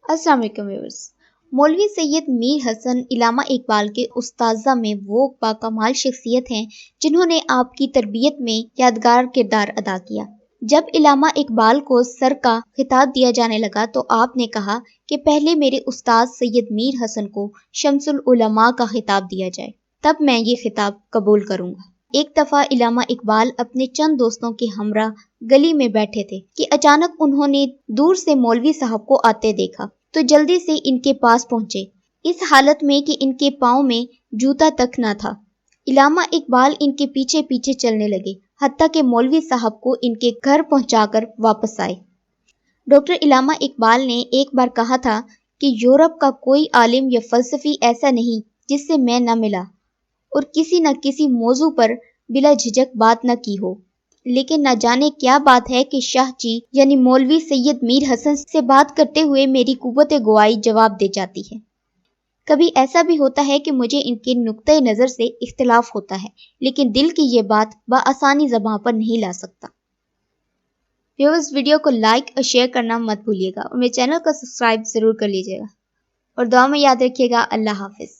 السلام علیکم ویورز۔ مولوی سید میر حسن علامہ اقبال کے اساتذہ میں وہ باکمال شخصیت ہیں جنہوں نے آپ کی تربیت میں یادگار کردار ادا کیا۔ جب علامہ اقبال کو سر کا خطاب دیا جانے لگا تو آپ نے کہا کہ پہلے میرے استاد سید میر حسن کو شمس العلماء کا خطاب دیا جائے، تب میں یہ خطاب قبول کروں گا۔ ایک دفعہ علامہ اقبال اپنے چند دوستوں کے ہمراہ گلی میں بیٹھے تھے کہ اچانک انہوں نے دور سے مولوی صاحب کو آتے دیکھا تو جلدی سے ان کے پاس پہنچے، اس حالت میں کہ ان کے پاؤں میں جوتا تک نہ تھا۔ علامہ اقبال ان کے پیچھے پیچھے چلنے لگے، حتیٰ کہ مولوی صاحب کو ان کے گھر پہنچا کر واپس آئے۔ ڈاکٹر علامہ اقبال نے ایک بار کہا تھا کہ یورپ کا کوئی عالم یا فلسفی ایسا نہیں جس سے میں نہ ملا اور کسی نہ کسی موضوع پر بلا جھجک بات نہ کی ہو، لیکن نہ جانے کیا بات ہے کہ شاہ جی یعنی مولوی سید میر حسن سے بات کرتے ہوئے میری قوت گوئی جواب دے جاتی ہے۔ کبھی ایسا بھی ہوتا ہے کہ مجھے ان کے نقطۂ نظر سے اختلاف ہوتا ہے، لیکن دل کی یہ بات بآسانی زباں پر نہیں لا سکتا۔ ویورز، ویڈیو کو لائک اور شیئر کرنا مت بھولیے گا اور میرے چینل کو سبسکرائب ضرور کر لیجیے گا اور دعا میں یاد رکھیے گا۔ اللہ حافظ۔